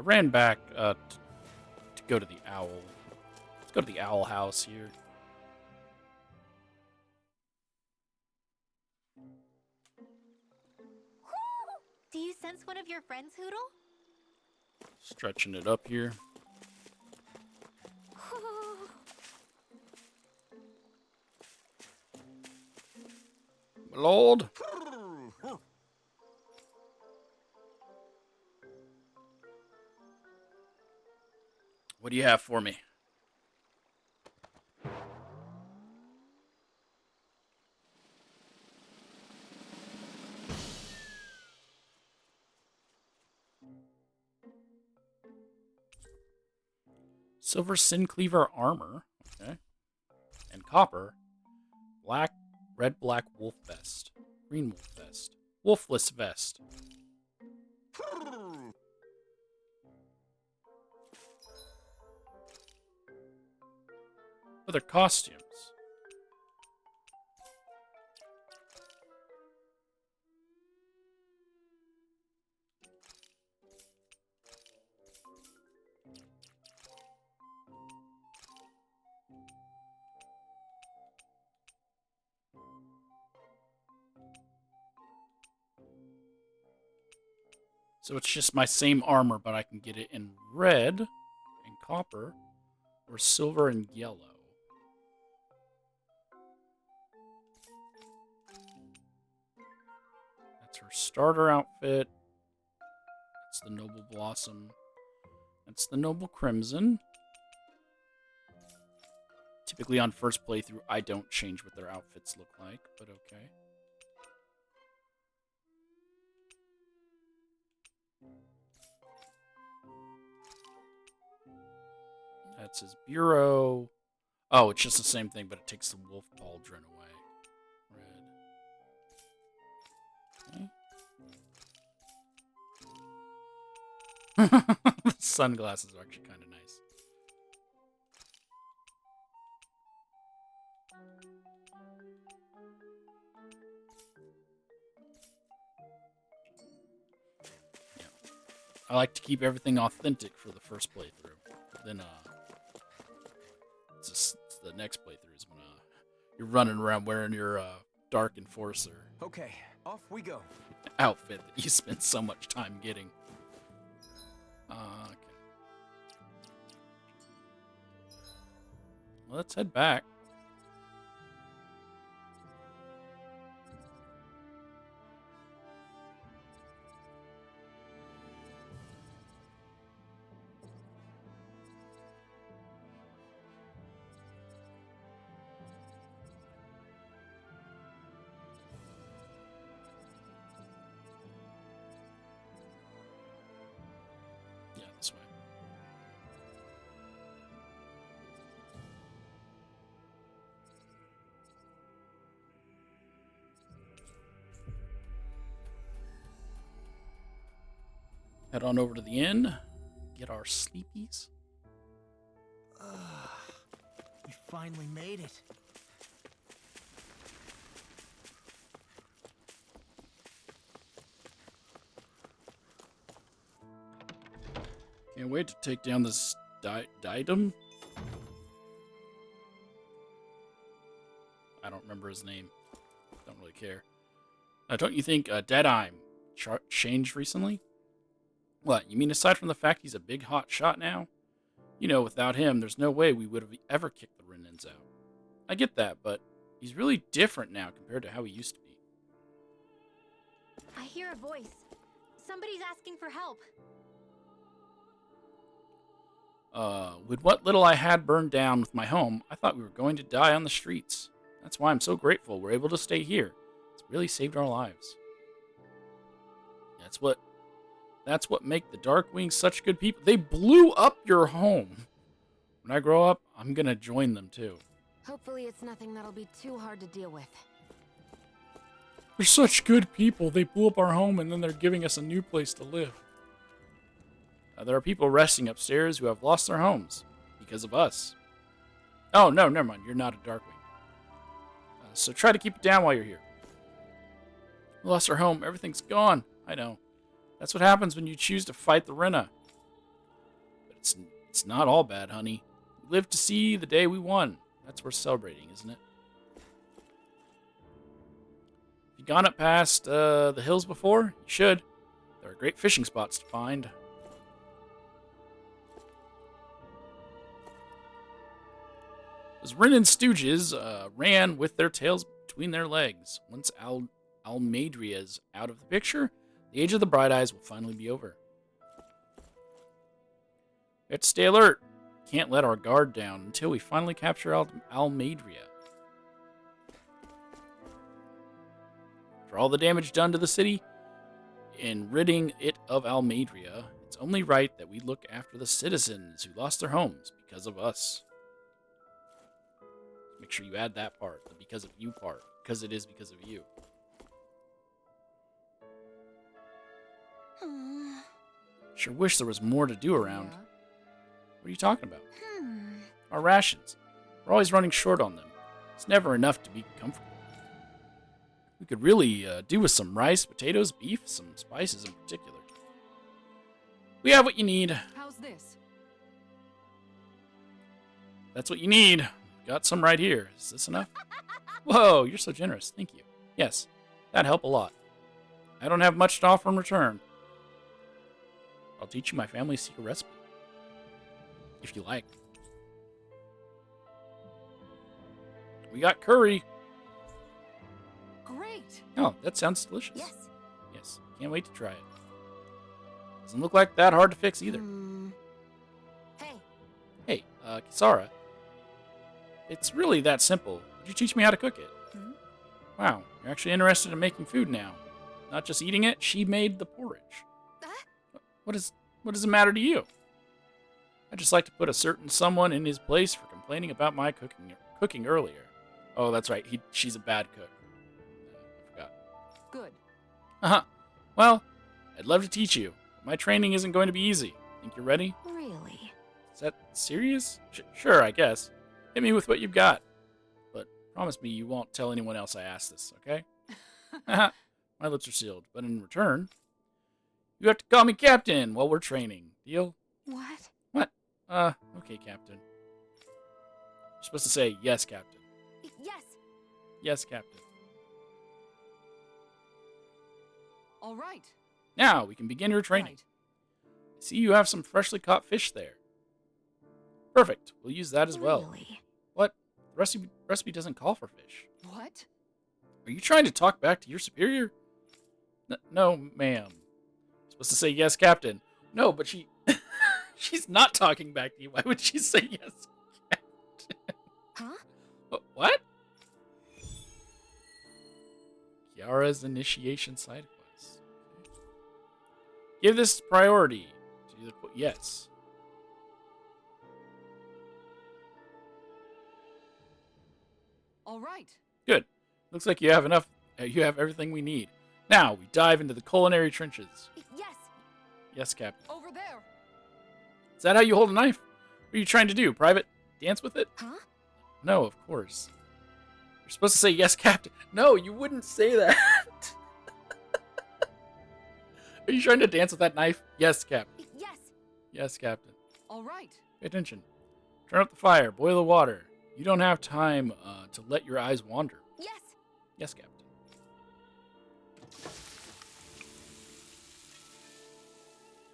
I ran back to go to the owl. Let's go to the owl house here. Do you sense one of your friends, Hoodle? Stretching it up here. My lord. What do you have for me? Silver Sincleaver armor. Okay. And copper. Black, red, black wolf vest. Green wolf vest. Wolfless vest. Other costumes. So it's just my same armor, but I can get it in red and copper or silver and yellow. That's her starter outfit. That's the Noble Blossom. That's the Noble Crimson. Typically on first playthrough, I don't change what their outfits look like, but okay. That's his bureau. Oh, it's just the same thing, but it takes the wolf pauldron away. Red. Okay. The sunglasses are actually kind of nice. Yeah. I like to keep everything authentic for the first playthrough. Then, it's the next playthrough is when you're running around wearing your Dark Enforcer. Okay, off we go. Outfit that you spend so much time getting. Okay. Well, let's head back. Yeah, this way. Head on over to the inn. Get our sleepies. We finally made it. Can't wait to take down this diadem. I don't remember his name. Don't really care. Don't you think Deadeye changed recently? What, you mean aside from the fact he's a big hot shot now? You know, without him, there's no way we would have ever kicked the Renans out. I get that, but he's really different now compared to how he used to be. I hear a voice. Somebody's asking for help. With what little I had burned down with my home, I thought we were going to die on the streets. That's why I'm so grateful we're able to stay here. It's really saved our lives. That's what make the Darkwings such good people. They blew up your home. When I grow up, I'm gonna join them too. Hopefully it's nothing that'll be too hard to deal with. They're such good people. They blew up our home and then they're giving us a new place to live. There are people resting upstairs who have lost their homes because of us. Oh, no, never mind. You're not a Darkwing. So try to keep it down while you're here. We lost our home. Everything's gone. I know. That's what happens when you choose to fight the Rena. It's not all bad, honey. We lived to see the day we won. That's worth celebrating, isn't it? Have you gone up past the hills before? You should. There are great fishing spots to find. Those Renan stooges ran with their tails between their legs. Once Almadria's out of the picture, the age of the bright eyes will finally be over. We have to stay alert. Can't let our guard down until we finally capture Almadria. For all the damage done to the city in ridding it of Almadria, it's only right that we look after the citizens who lost their homes because of us. Make sure you add that part, the because of you part, because it is because of you. Sure wish there was more to do around. Yeah. What are you talking about? Our rations. We're always running short on them. It's never enough to be comfortable. We could really do with some rice, potatoes, beef, some spices in particular. We have what you need. How's this? That's what you need. Got some right here. Is this enough? Whoa, you're so generous. Thank you. Yes, that'd help a lot. I don't have much to offer in return. I'll teach you my family's secret recipe. If you like. We got curry. Great. Oh, that sounds delicious. Yes. Yes, can't wait to try it. Doesn't look like that hard to fix either. Hey, Hey, Kisara. It's really that simple. Would you teach me how to cook it? Hmm? Wow, you're actually interested in making food now. Not just eating it, she made the porridge. What does it matter to you? I just like to put a certain someone in his place for complaining about my cooking earlier. Oh, that's right. She's a bad cook. I forgot. Good. Uh-huh. Well, I'd love to teach you. My training isn't going to be easy. Think you're ready? really? Is that serious? Sure, I guess. Hit me with what you've got. But promise me you won't tell anyone else I asked this, okay? My lips are sealed. But in return, you have to call me Captain while we're training. Deal? What? What? Okay, Captain. You're supposed to say, yes, Captain. Yes. Yes, Captain. All right. Now, we can begin your training. Right. I see you have some freshly caught fish there. Perfect. We'll use that as well. Really? What? The recipe doesn't call for fish. What? Are you trying to talk back to your superior? No, ma'am. You're supposed to say yes, Captain. No, but she's not talking back to you. Why would she say yes, Captain? Huh? What? Kiara's initiation side quest. Give this priority to the yes. All right. Good. Looks like you have enough. You have everything we need. Now we dive into the culinary trenches. Yes. Yes, Captain. Over there. Is that how you hold a knife? What are you trying to do, Private? Dance with it? Huh? No, of course. You're supposed to say yes, Captain. No, you wouldn't say that. Are you trying to dance with that knife? Yes, Captain. Yes. Yes, Captain. All right. Pay attention. Turn up the fire. Boil the water. You don't have time to let your eyes wander. Yes. Yes, Captain.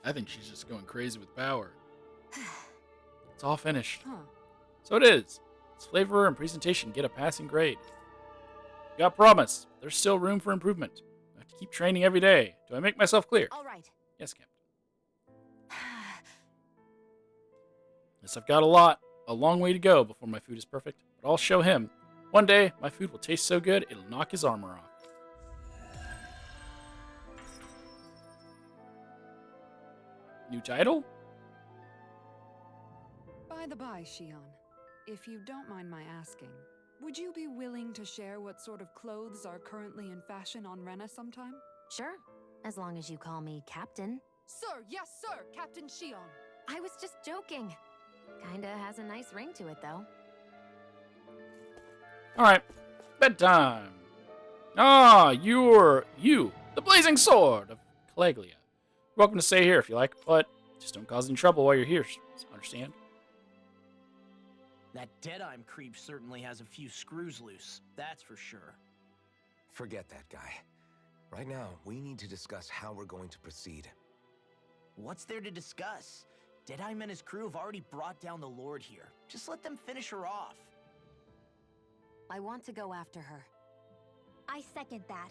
I think she's just going crazy with power. It's all finished. Huh. So it is. Its flavor and presentation get a passing grade. You got promise. There's still room for improvement. I have to keep training every day. Do I make myself clear? All right. Yes, Captain. Yes, I've got a long way to go before my food is perfect, but I'll show him. One day, my food will taste so good, it'll knock his armor off. New title? By the by, Shion, if you don't mind my asking, would you be willing to share what sort of clothes are currently in fashion on Rena sometime? Sure. As long as you call me Captain. Sir, yes, sir, Captain Shion. I was just joking. Kinda has a nice ring to it, though. Alright, bedtime. Ah, you, the blazing sword of Caligula. You're welcome to stay here if you like, but Just don't cause any trouble while you're here. Understand? That Deadeye creep certainly has a few screws loose, that's for sure. Forget that guy. Right now, we need to discuss how we're going to proceed. What's there to discuss? Deadeye and his crew have already brought down the Lord here. Just let them finish her off. I want to go after her. I second that.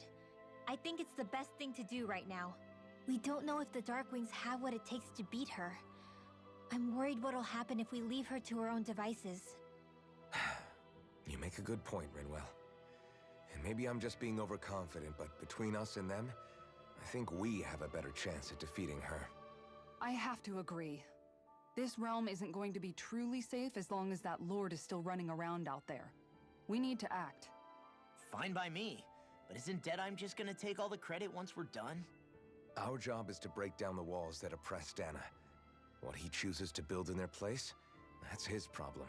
I think it's the best thing to do right now. We don't know if the Darkwings have what it takes to beat her. I'm worried what'll happen if we leave her to her own devices. You make a good point, Rinwell. And maybe I'm just being overconfident, but between us and them, I think we have a better chance at defeating her. I have to agree. This realm isn't going to be truly safe as long as that Lord is still running around out there. We need to act. Fine by me. But isn't Deadeye just gonna take all the credit once we're done? Our job is to break down the walls that oppress Dana. What he chooses to build in their place, that's his problem.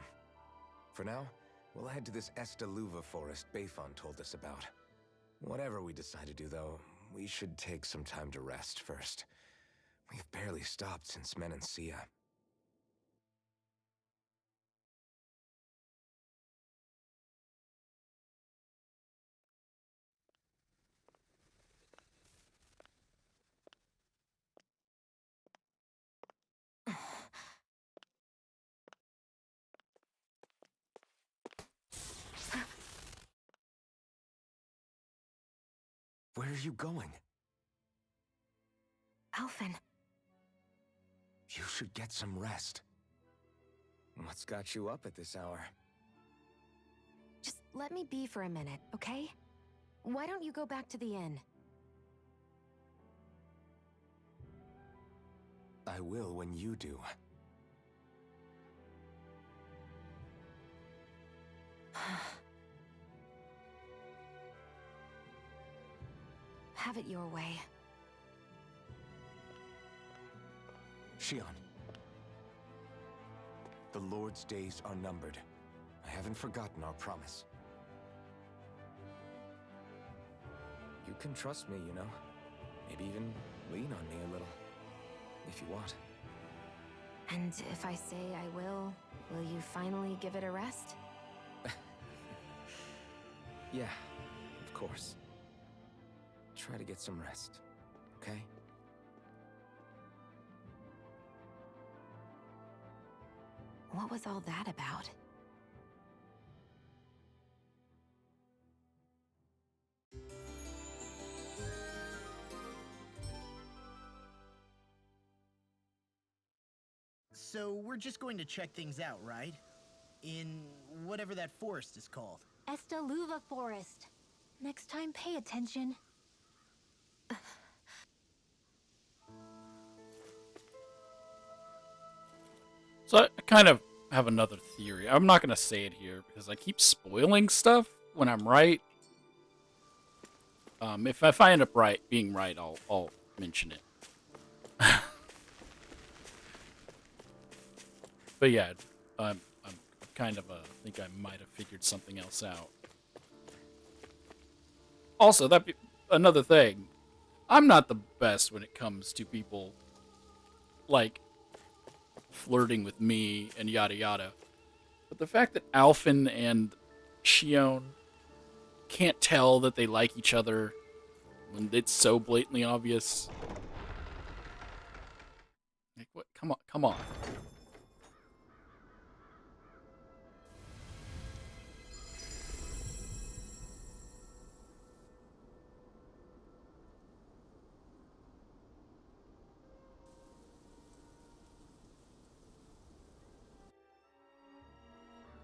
For now, we'll head to this Estaluva forest Bayfon told us about. Whatever we decide to do, though, we should take some time to rest first. We've barely stopped since Menancia. Where are you going? Alphen. You should get some rest. What's got you up at this hour? Just let me be for a minute, okay? Why don't you go back to the inn? I will when you do. Have it your way. Shion. The Lord's days are numbered. I haven't forgotten our promise. You can trust me, you know. Maybe even lean on me a little. If you want. And if I say I will you finally give it a rest? Yeah, of course. Try to get some rest, okay? What was all that about? So we're just going to check things out, right? In whatever that forest is called. Estaluva Forest. Next time, pay attention. So I kind of have another theory. I'm not going to say it here because I keep spoiling stuff when I'm right. If I end up being right, I'll mention it. But yeah, I'm kind of think I might have figured something else out. Also, another thing. I'm not the best when it comes to people like flirting with me and yada yada. But the fact that Alphen and Shion can't tell that they like each other when it's so blatantly obvious. Like what? Come on.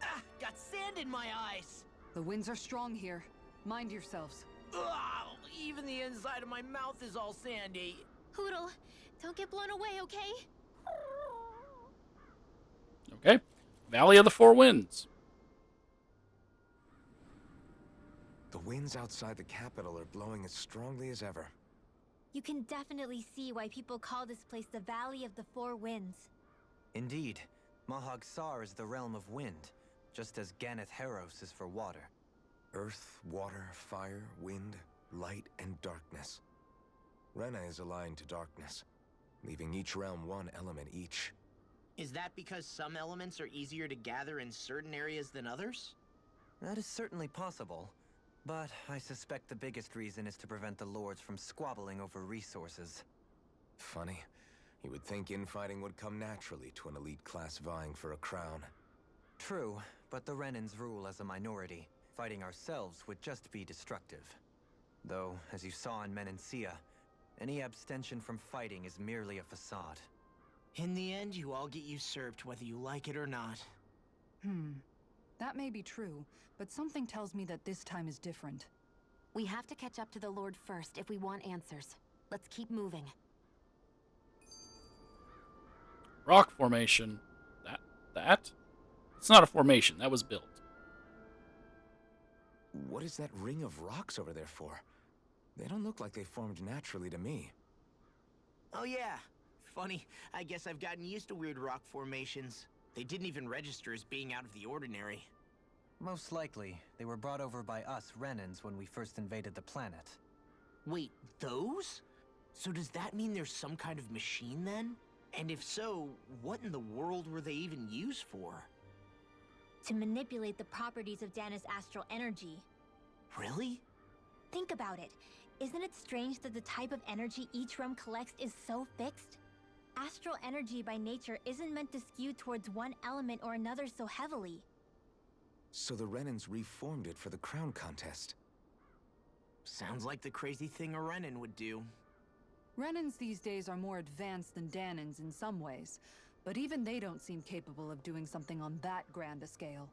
Ah! Got sand in my eyes! The winds are strong here. Mind yourselves. Ugh, even the inside of my mouth is all sandy. Hoodle, don't get blown away, okay? Okay. Valley of the Four Winds. The winds outside the capital are blowing as strongly as ever. You can definitely see why people call this place the Valley of the Four Winds. Indeed. Mahag Sar is the realm of wind, just as Ganeth Heros is for water. Earth, water, fire, wind, light, and darkness. Rena is aligned to darkness. leaving each realm one element each. Is that because some elements are easier to gather in certain areas than others? That is certainly possible, but I suspect the biggest reason is to prevent the lords from squabbling over resources. Funny. You would think infighting would come naturally to an elite class vying for a crown. True, but the Renans rule as a minority. Fighting ourselves would just be destructive. Though, as you saw in Menancia, any abstention from fighting is merely a facade. In the end, you all get usurped whether you like it or not. That may be true, but something tells me that this time is different. We have to catch up to the Lord first if we want answers. Let's keep moving. Rock formation. That? It's not a formation. That was built. What is that ring of rocks over there for? They don't look like they formed naturally to me. Oh yeah. Funny, I guess I've gotten used to weird rock formations. They didn't even register as being out of the ordinary. Most likely, they were brought over by us Renans when we first invaded the planet. Wait, those? So does that mean there's some kind of machine then? And if so, what in the world were they even used for? To manipulate the properties of Dana's astral energy. Really? Think about it. Isn't it strange that the type of energy each realm collects is so fixed? Astral energy by nature isn't meant to skew towards one element or another so heavily. So the Renans reformed it for the crown contest. Sounds like the crazy thing a Renan would do. Renans these days are more advanced than Danans in some ways, but even they don't seem capable of doing something on that grand a scale.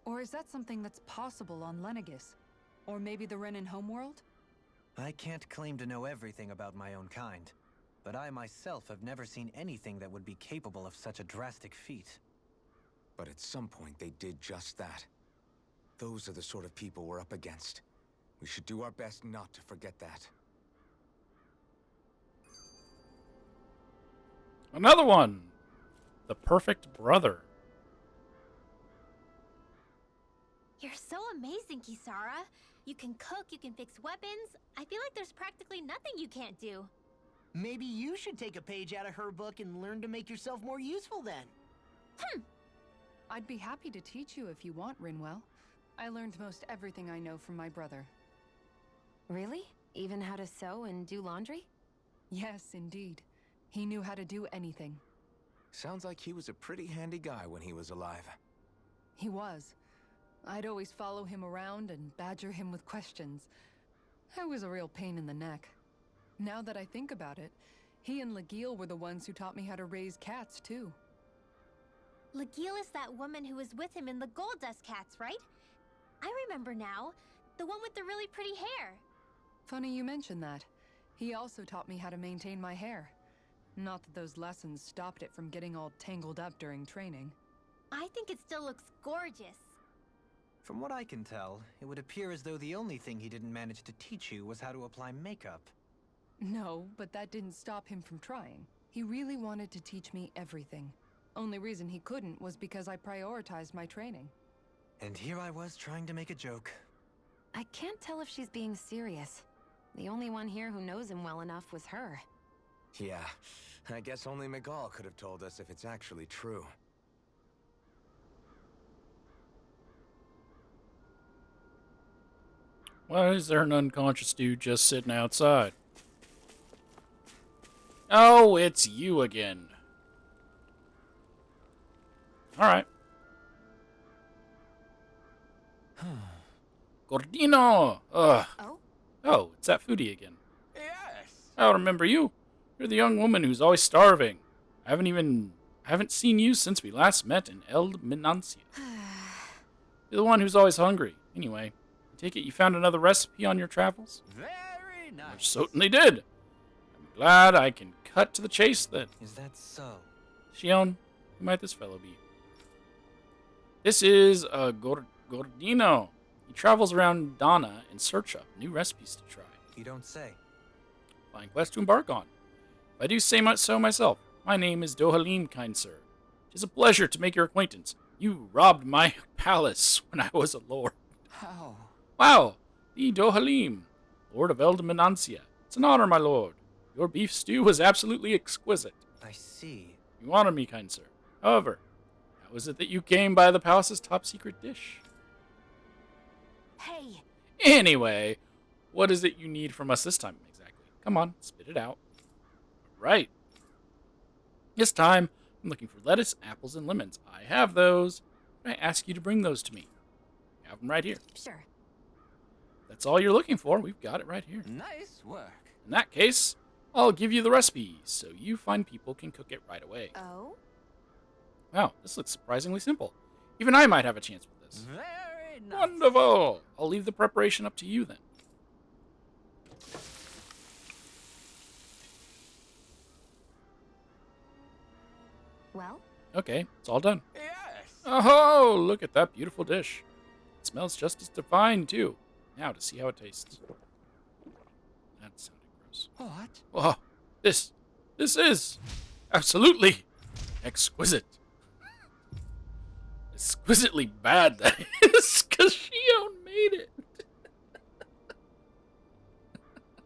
Or is that something that's possible on Lenegis? Or maybe the Renan homeworld? I can't claim to know everything about my own kind, but I myself have never seen anything that would be capable of such a drastic feat. But at some point they did just that. Those are the sort of people we're up against. We should do our best not to forget that. Another one! The perfect brother. You're so amazing, Kisara. You can cook, you can fix weapons. I feel like there's practically nothing you can't do. Maybe you should take a page out of her book and learn to make yourself more useful then. I'd be happy to teach you if you want, Rinwell. I learned most everything I know from my brother. Really? Even how to sew and do laundry? Yes, indeed. He knew how to do anything. Sounds like he was a pretty handy guy when he was alive. He was. I'd always follow him around and badger him with questions. I was a real pain in the neck. Now that I think about it, he and Legil were the ones who taught me how to raise cats, too. Legil is that woman who was with him in the Gold Dust Cats, right? I remember now. The one with the really pretty hair. Funny you mention that. He also taught me how to maintain my hair. Not that those lessons stopped it from getting all tangled up during training. I think it still looks gorgeous. From what I can tell, it would appear as though the only thing he didn't manage to teach you was how to apply makeup. No, but that didn't stop him from trying. He really wanted to teach me everything. Only reason he couldn't was because I prioritized my training. And here I was trying to make a joke. I can't tell if she's being serious. The only one here who knows him well enough was her. Yeah, I guess only Miguel could have told us if it's actually true. Why is there an unconscious dude just sitting outside? Oh, it's you again. Alright. Gordino! Ugh. Oh? Oh, it's that foodie again. Yes! I don't remember you. You're the young woman who's always starving. I haven't seen you since we last met in El Minancia. You're the one who's always hungry. Anyway, I take it you found another recipe on your travels? Very nice. I certainly did. I'm glad I can cut to the chase then. Is that so? Shion, who might this fellow be? This is Gordino. He travels around Dana in search of new recipes to try. You don't say. Fine quest to embark on. If I do say so myself, my name is Dohalim, kind sir. It is a pleasure to make your acquaintance. You robbed my palace when I was a lord. How? Wow, the Dohalim, Lord of Elda Menancia. It's an honor, my lord. Your beef stew was absolutely exquisite. I see. You honored me, kind sir. However, how is it that you came by the palace's top secret dish? Hey, Anyway, what is it you need from us this time exactly? Come on, spit it out. Right. This time, I'm looking for lettuce, apples, and lemons. I have those. I ask you to bring those to me. I have them right here. sure. That's all you're looking for. We've got it right here. Nice work. In that case, I'll give you the recipe so you fine people can cook it right away. Oh? Wow, this looks surprisingly simple. Even I might have a chance with this. Very nice. Wonderful! I'll leave the preparation up to you then. Well, Okay, it's all done. Yes. Oh, look at that beautiful dish. It smells just as divine, too. Now to see how it tastes. That sounded gross. What? Oh, this is absolutely exquisite. Exquisitely bad, that is, because Shion made it.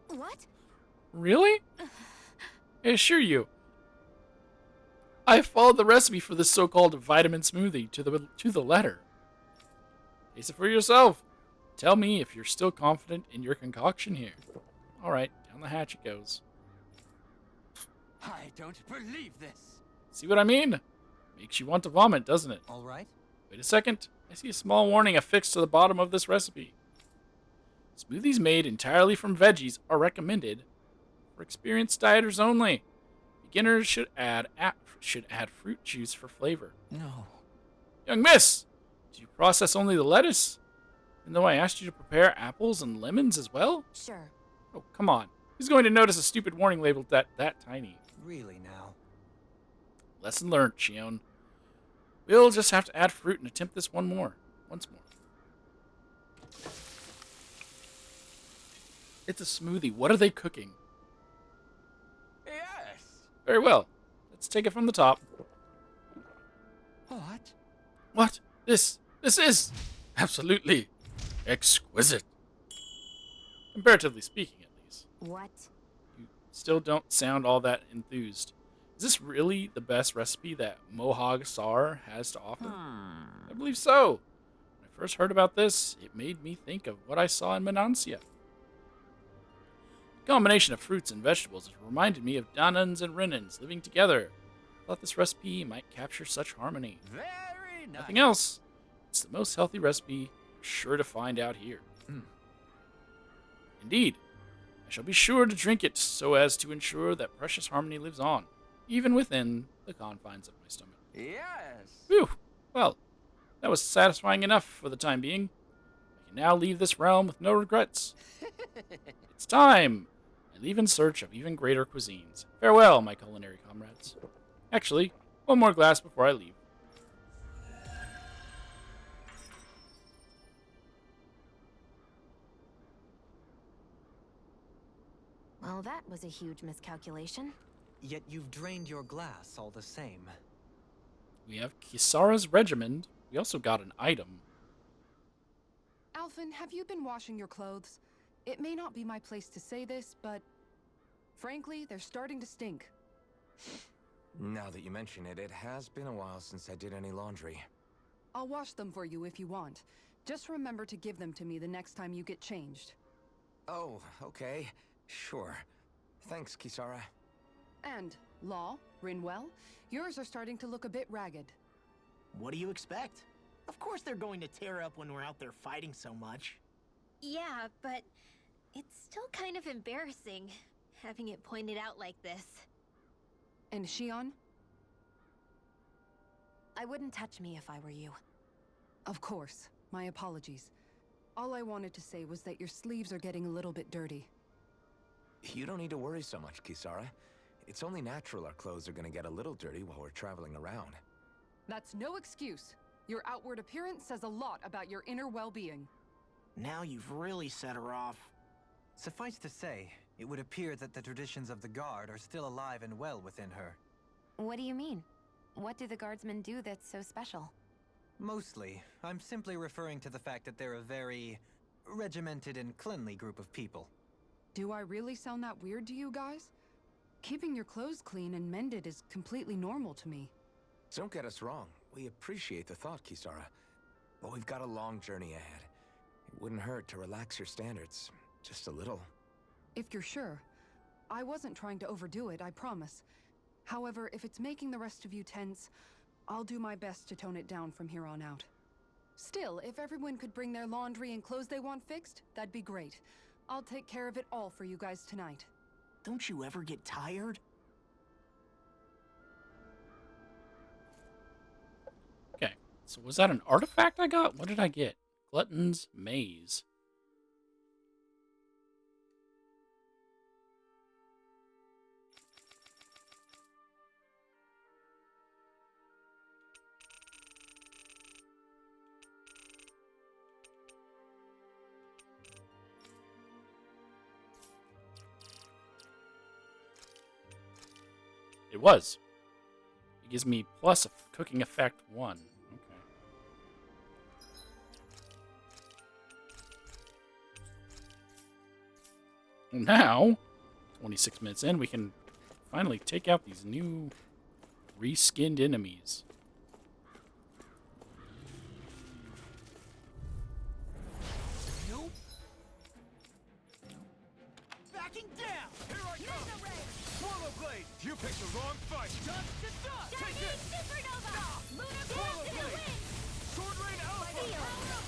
what? Really? I assure you, I followed the recipe for this so-called vitamin smoothie to the letter. Taste it for yourself. Tell me if you're still confident in your concoction here. All right, down the hatch it goes. I don't believe this. See what I mean? Makes you want to vomit, doesn't it? All right. Wait a second. I see a small warning affixed to the bottom of this recipe. Smoothies made entirely from veggies are recommended for experienced dieters only. Beginners should add fruit juice for flavor. No. Young miss, did you process only the lettuce? And though I asked you to prepare apples and lemons as well? Sure. Oh, come on. Who's going to notice a stupid warning label that tiny? Really now. Lesson learned, Shion. We'll just have to add fruit and attempt this once more. It's a smoothie. What are they cooking? Yes. Very well. Let's take it from the top. What? What? This is absolutely exquisite. Comparatively speaking, at least. What? You still don't sound all that enthused. Is this really the best recipe that Mohog Sar has to offer? I believe so. When I first heard about this, it made me think of what I saw in Menancia. The combination of fruits and vegetables reminded me of Danans and Renans living together. I thought this recipe might capture such harmony. Very nice. Nothing else. It's the most healthy recipe you're sure to find out here. Indeed. I shall be sure to drink it so as to ensure that precious harmony lives on, even within the confines of my stomach. Yes. Whew. Well, that was satisfying enough for the time being. I can now leave this realm with no regrets. It's time. I leave in search of even greater cuisines. Farewell, my culinary comrades. Actually, one more glass before I leave. Well, that was a huge miscalculation. Yet you've drained your glass all the same. We have Kisara's regiment. We also got an item. Alphen, have you been washing your clothes? It may not be my place to say this, but frankly, they're starting to stink. Now that you mention it, it has been a while since I did any laundry. I'll wash them for you if you want. Just remember to give them to me the next time you get changed. Oh, okay. Sure. Thanks, Kisara. And, Law, Rinwell, yours are starting to look a bit ragged. What do you expect? Of course they're going to tear up when we're out there fighting so much. Yeah, but it's still kind of embarrassing having it pointed out like this. And Shion? I wouldn't touch me if I were you. Of course. My apologies. All I wanted to say was that your sleeves are getting a little bit dirty. You don't need to worry so much, Kisara. It's only natural our clothes are gonna get a little dirty while we're traveling around. That's no excuse. Your outward appearance says a lot about your inner well-being. Now you've really set her off. Suffice to say, it would appear that the traditions of the Guard are still alive and well within her. What do you mean? What do the guardsmen do that's so special? Mostly, I'm simply referring to the fact that they're a very regimented and cleanly group of people. Do I really sound that weird to you guys? Keeping your clothes clean and mended is completely normal to me. Don't get us wrong. We appreciate the thought, Kisara. But we've got a long journey ahead. It wouldn't hurt to relax your standards. Just a little. If you're sure. I wasn't trying to overdo it, I promise. However, if it's making the rest of you tense, I'll do my best to tone it down from here on out. Still, if everyone could bring their laundry and clothes they want fixed, that'd be great. I'll take care of it all for you guys tonight. Don't you ever get tired? Okay, so was that an artifact I got? What did I get? Glutton's Maze. It was. It gives me plus a cooking effect 1. Okay. Well, now, 26 minutes in, we can finally take out these new reskinned enemies. Nope. Backing down! Here I come! Swallow Blade! You picked the wrong fight! Dust to dust! Take this! Supernova! Lunar Swallow blast to the Blade! wind! Sword Rain Alpha!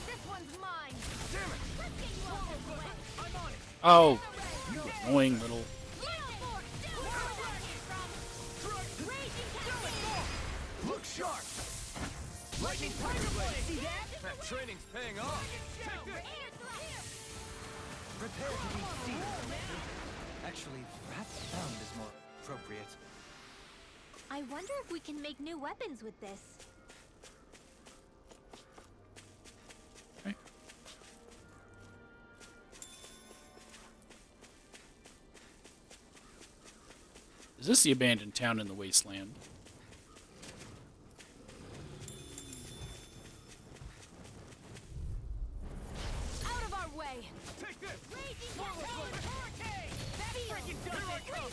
This one's mine! Damn it! Let's get you out of the way! I'm on it! Oh, you annoying little... Look sharp! Lightning Tiger Blade! See that? That training's paying off! Take this! Prepare to be sealed. Actually, perhaps found is more appropriate. I wonder if we can make new weapons with this. Okay. Is this the abandoned town in the wasteland? Out of our way! Take this! Raging Swallow Blade! Hurricane! That's freaking Here I come!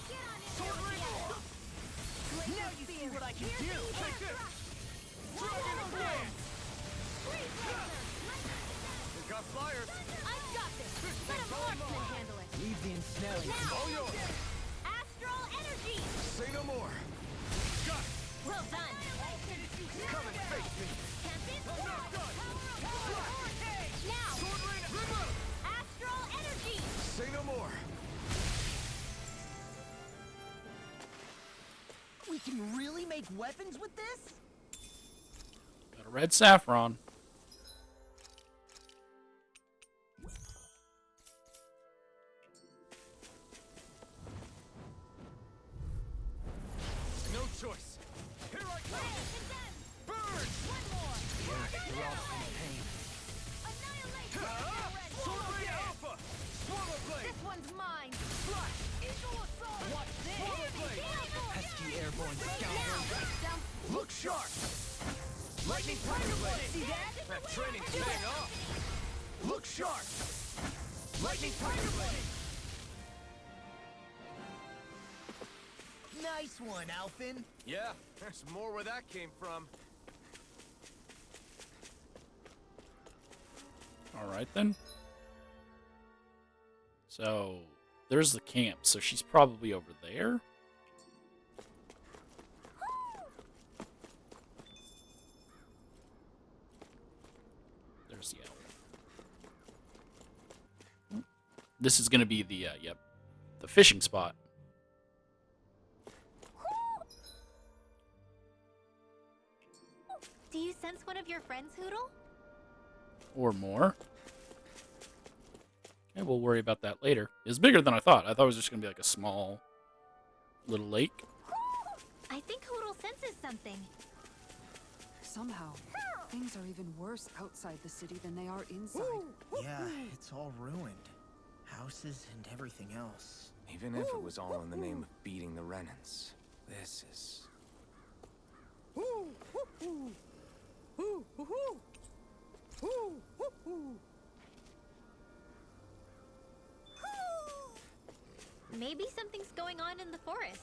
Get on in Sword Rain Alpha! Now you see what I can do! Take this! Dragon Blade! We got flyers! I've got this! Let a marksman handle it! Leave the ensnaring. All yours! Astral energy! Say no more! Got it! Well done! Come and face me! I'm not done! Now! Sword Rain Remote! Astral energy! Say no more! We can really make weapons with this? Got a red saffron. No choice. Here I come! Burn! You're all in pain. Sword Rain Alpha! Swallow Blade! This one's mine! Flash! Eagle Assault! Watch this! Swallow Blade! Pesky airborne scoundrel. Look sharp! Lightning Tiger Blade! See that? That training's paying off! Look sharp! Lightning Tiger Blade! Nice one, Alphin! Yeah, there's more where that came from. Alright then. So, there's the camp. So she's probably over there. There's the owl. This is going to be the, the fishing spot. Do you sense one of your friends, Hoodle? Or more. Okay, we'll worry about that later. It's bigger than I thought. I thought it was just going to be like a small little lake. I think Hoodle senses something. Somehow, things are even worse outside the city than they are inside. Yeah, it's all ruined. Houses and everything else. Even if it was all in the name of beating the Renans, this is... Maybe Maybe something's going on in the forest.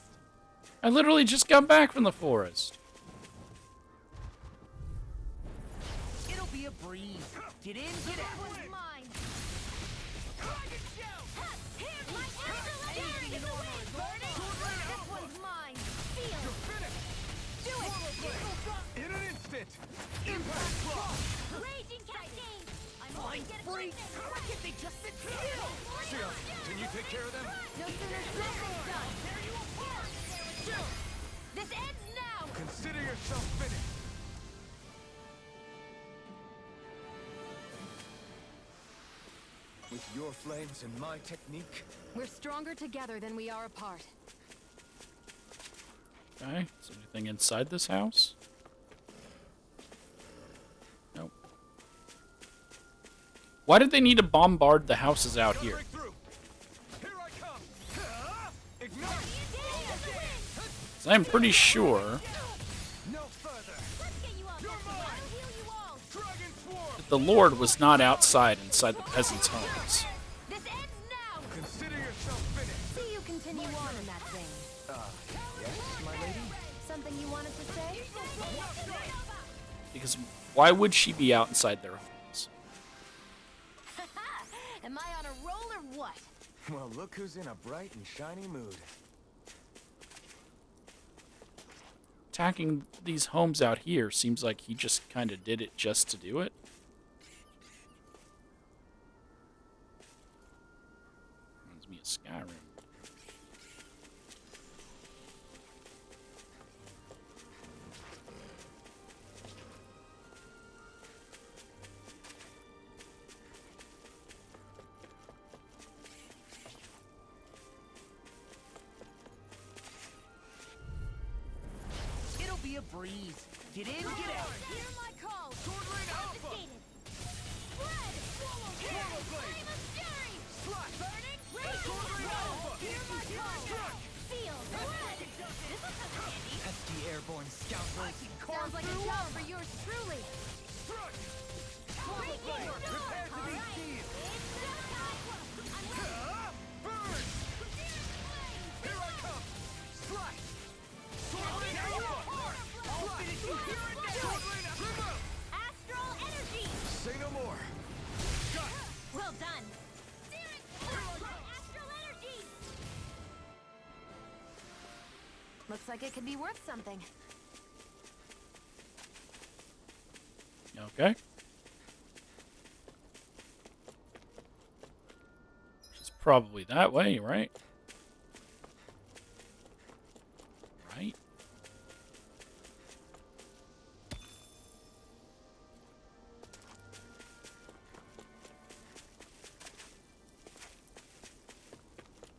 I literally just got back from the forest. It'll be a breeze. Get in, get out. One's mine. This one's mine. Feel. Do it. In an instant! Impact block. Raging cascade. I'm Fine, freak. Why can't they just sit still? Sia, can you take care of them? No sooner said than done. Tear you apart. This ends now. Consider yourself finished! With your flames and my technique, We're stronger together than we are apart. Okay, is there anything inside this house? Nope. Why did they need to bombard the houses out here? breakthrough! Here I come! Ignite! 'Cause I'm pretty sure No further! Let's get you all back to I'll heal you all. Dragon Swarm! that the Lord was not inside the peasants' homes. This ends now. Consider yourself finished! See you continue on in that vein. Yes, my lady? Something you wanted to say? Because why would she be out inside their homes? Am I on a roll or what? Well, look who's in a bright and shiny mood. Attacking these homes out here seems like he just kind of did it just to do it. Reminds me of Skyrim. It'll be a breeze. Get in, get out. Hear my call. Sword Rain Alpha! Devastated. Spread. Flame of fury. Burning. Sword Rain Alpha! Hear my call. Feel. Spread. This was so handy. Pesky airborne scoundrels. Sounds like a job for yours truly. Struck! Breaking storm. Prepare to be All right. seized! It's showtime. I'm ready. Burn! Here I come! Slice! Sword Rain Alpha! I'll finish you here and now. Sword Rain Alpha! Astral energy. Say no more! Got it! Well done. Astral energy. Looks like it could be worth something. Okay. It's probably that way, right? Right?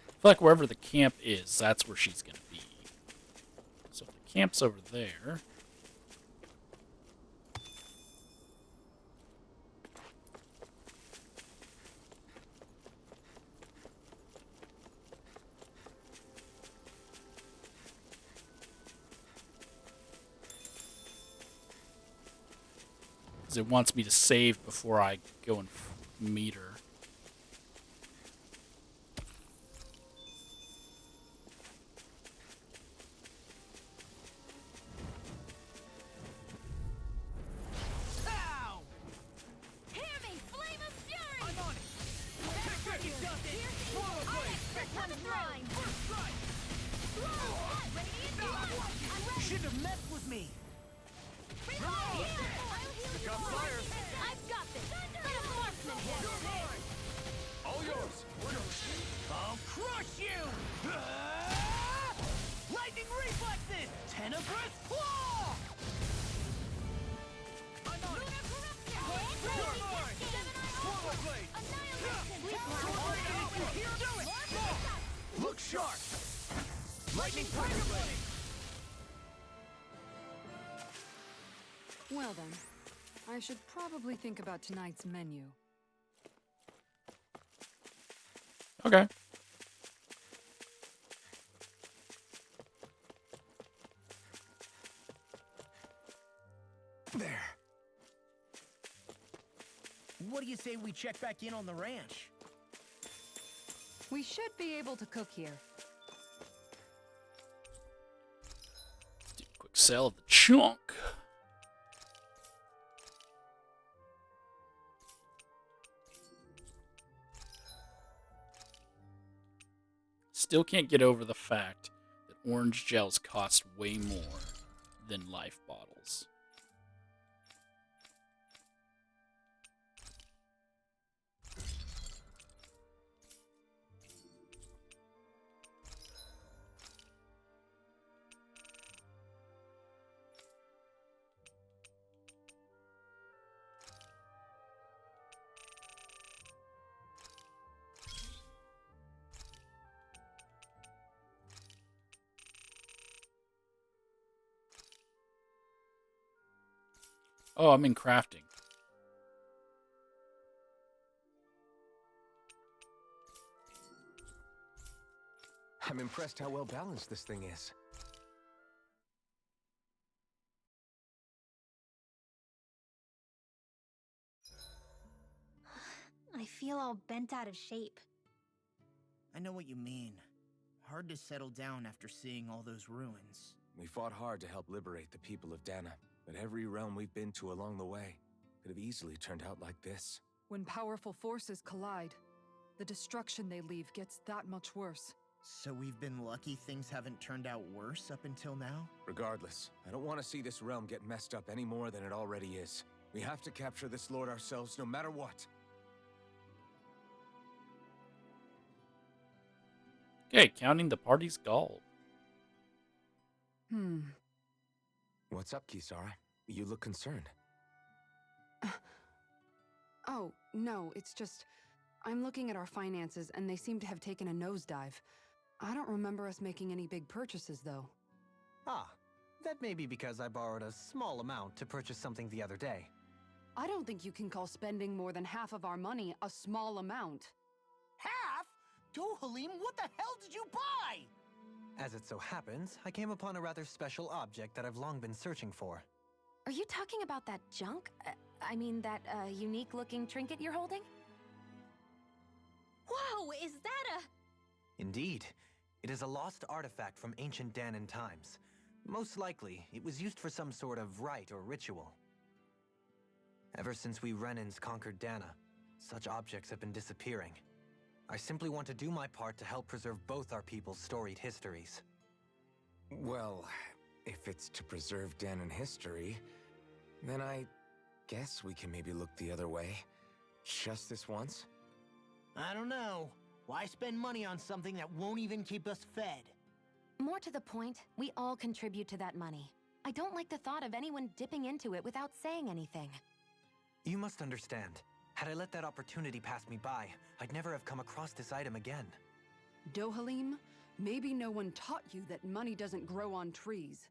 I feel like wherever the camp is, that's where she's going to be. So if the camp's over there... Because it wants me to save before I go and meet her. Ow! Hear me. Flame of fury. I'm on it. Take this! Swallow blade! This one's mine. Shouldn't have messed with me. Got fire! I've got this. Reinforcement. All yours! I'll crush you! Lightning reflexes! Tenebrous claw! I'm on it! Swallow blade! Do it! Look sharp! Lightning Tiger Blade! Well then, I should probably think about tonight's menu. Okay. There. What do you say we check back in on the ranch? We should be able to cook here. sell the chunk. Still can't get over the fact that orange gels cost way more than life bottles. Oh, I'm in crafting. I'm impressed how well balanced this thing is. I feel all bent out of shape. I know what you mean. Hard to settle down after seeing all those ruins. We fought hard to help liberate the people of Dana, but every realm we've been to along the way could have easily turned out like this. When powerful forces collide, the destruction they leave gets that much worse. So we've been lucky things haven't turned out worse up until now? Regardless, I don't want to see this realm get messed up any more than it already is. We have to capture this lord ourselves no matter what. Okay, counting the party's gold. What's up, Kisara? You look concerned. Oh, no, it's just... I'm looking at our finances and they seem to have taken a nosedive. I don't remember us making any big purchases, though. Ah, that may be because I borrowed a small amount to purchase something the other day. I don't think you can call spending more than half of our money a small amount. Half? Dohalim, what the hell did you buy? As it so happens, I came upon a rather special object that I've long been searching for. Are you talking about that junk? I mean, that unique-looking trinket you're holding? Whoa, is that a... Indeed. It is a lost artifact from ancient Danan times. Most likely, it was used for some sort of rite or ritual. Ever since we Renans conquered Dana, such objects have been disappearing. I simply want to do my part to help preserve both our people's storied histories. Well, if it's to preserve Danan history, then I guess we can maybe look the other way. Just this once? I don't know. Why spend money on something that won't even keep us fed? More to the point, we all contribute to that money. I don't like the thought of anyone dipping into it without saying anything. You must understand. Had I let that opportunity pass me by, I'd never have come across this item again. Dohalim, maybe no one taught you that money doesn't grow on trees.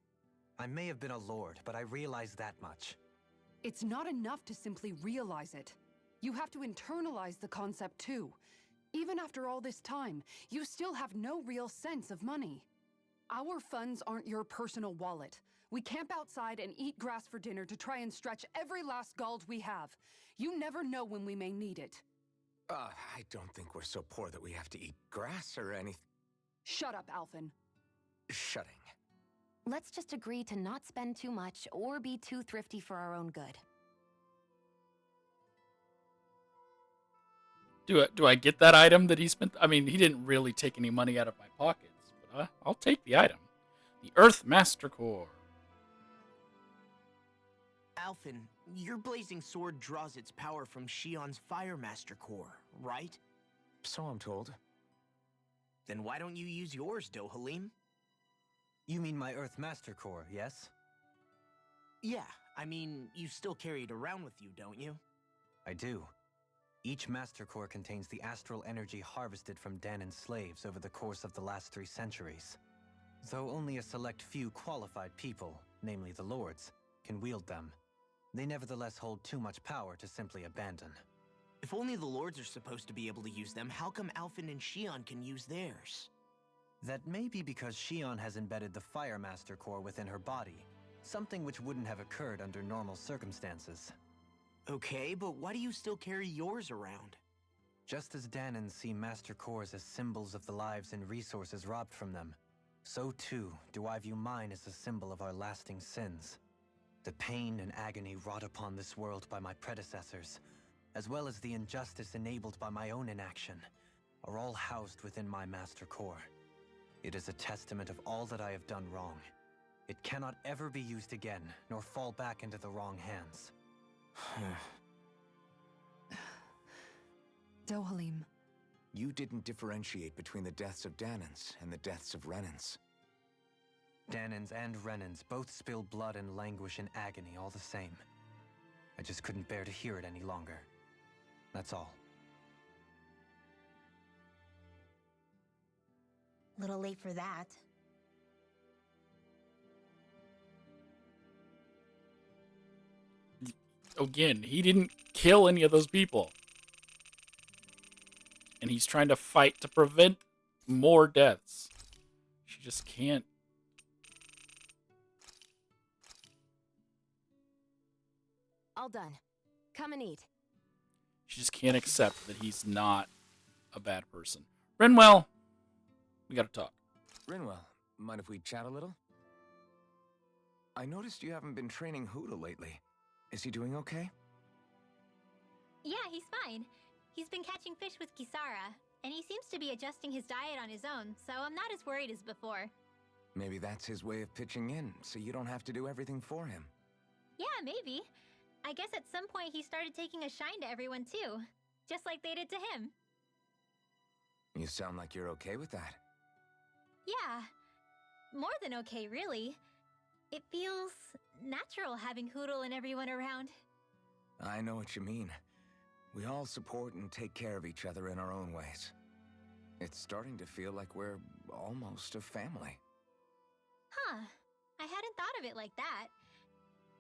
I may have been a lord, but I realize that much. It's not enough to simply realize it. You have to internalize the concept too. Even after all this time, you still have no real sense of money. Our funds aren't your personal wallet. We camp outside and eat grass for dinner to try and stretch every last gold we have. You never know when we may need it. I don't think we're so poor that we have to eat grass or anything. Shut up, Alphen. Shutting. Let's just agree to not spend too much or be too thrifty for our own good. Do I get that item that he spent? I mean, he didn't really take any money out of my pockets, but I'll take the item. The Earth Master Core. Alphen, your blazing sword draws its power from Shion's Fire Master Core, right? So I'm told. Then why don't you use yours, Dohalim? You mean my Earth Master Core, yes? Yeah, I mean, you still carry it around with you, don't you? I do. Each Master Core contains the astral energy harvested from Danan's slaves over the course of the last 3 centuries. Though only a select few qualified people, namely the Lords, can wield them, they nevertheless hold too much power to simply abandon. If only the Lords are supposed to be able to use them, how come Alphen and Shion can use theirs? That may be because Shion has embedded the Fire Master Core within her body, something which wouldn't have occurred under normal circumstances. Okay, but why do you still carry yours around? Just as Danans see Master Cores as symbols of the lives and resources robbed from them, so too do I view mine as a symbol of our lasting sins. The pain and agony wrought upon this world by my predecessors, as well as the injustice enabled by my own inaction, are all housed within my master core. It is a testament of all that I have done wrong. It cannot ever be used again, nor fall back into the wrong hands. Dohalim. You didn't differentiate between the deaths of Danans and the deaths of Renans. Danans and Renans both spill blood and languish in agony all the same. I just couldn't bear to hear it any longer. That's all. Little late for that. Again, he didn't kill any of those people. And he's trying to fight to prevent more deaths. She just can't. All done. Come and eat. She just can't accept that he's not a bad person. Renwell, we gotta talk. Rinwell, mind if we chat a little? I noticed you haven't been training Hoodle lately. Is he doing okay? Yeah, he's fine. He's been catching fish with Kisara, and he seems to be adjusting his diet on his own, so I'm not as worried as before. Maybe that's his way of pitching in, so you don't have to do everything for him. Yeah, maybe. I guess at some point he started taking a shine to everyone too, just like they did to him. You sound like you're okay with that. Yeah, more than okay, really. It feels natural having Hoodle and everyone around. I know what you mean. We all support and take care of each other in our own ways. It's starting to feel like we're almost a family. Huh, I hadn't thought of it like that.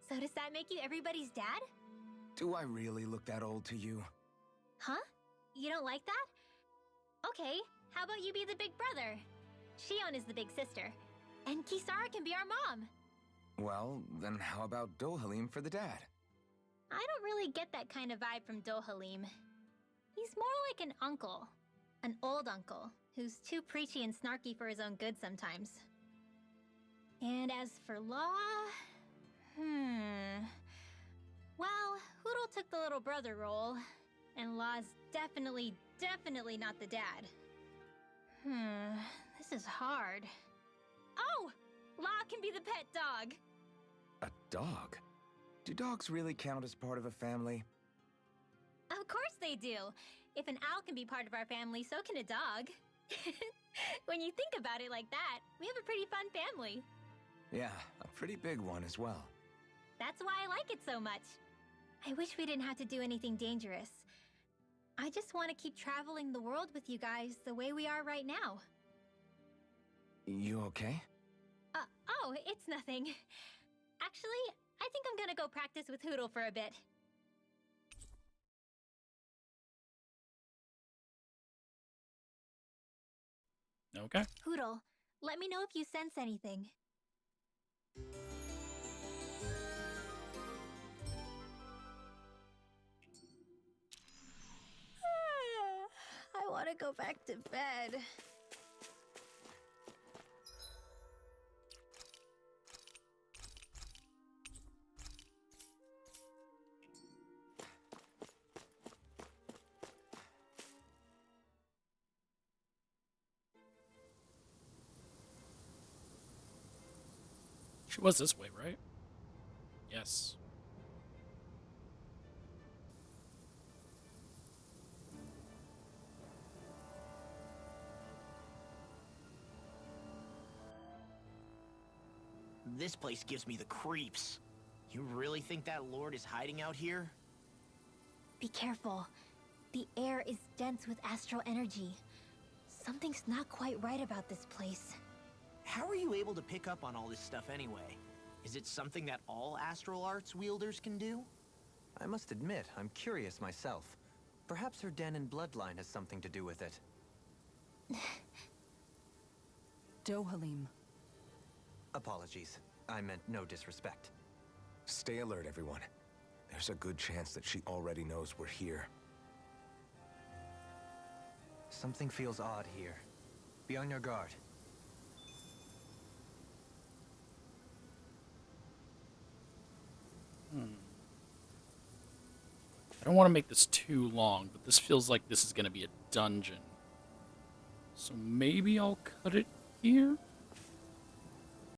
So does that make you everybody's dad? Do I really look that old to you? Huh? You don't like that? Okay, how about you be the big brother? Shion is the big sister, and Kisara can be our mom. Well, then how about Dohalim for the dad? I don't really get that kind of vibe from Dohalim. He's more like an uncle. An old uncle, who's too preachy and snarky for his own good sometimes. And as for Law... Well, Hoodle took the little brother role, and Law's definitely not the dad. This is hard. Oh! Law can be the pet dog! A dog? Do dogs really count as part of a family? Of course they do! If an owl can be part of our family, so can a dog. When you think about it like that, we have a pretty fun family. Yeah, a pretty big one as well. That's why I like it so much. I wish we didn't have to do anything dangerous. I just want to keep traveling the world with you guys the way we are right now. You okay? Oh, it's nothing. Actually, I think I'm gonna go practice with Hoodle for a bit. Okay. Hoodle, let me know if you sense anything. I want to go back to bed. She was this way, right? Yes. This place gives me the creeps. You really think that lord is hiding out here? Be careful. The air is dense with astral energy. Something's not quite right about this place. How are you able to pick up on all this stuff anyway? Is it something that all astral arts wielders can do? I must admit, I'm curious myself. Perhaps her Danan bloodline has something to do with it. Dohalim. Apologies. I meant no disrespect. Stay alert, everyone. There's a good chance that she already knows we're here. Something feels odd here. Be on your guard. I don't want to make this too long, but this feels like this is going to be a dungeon. So maybe I'll cut it here?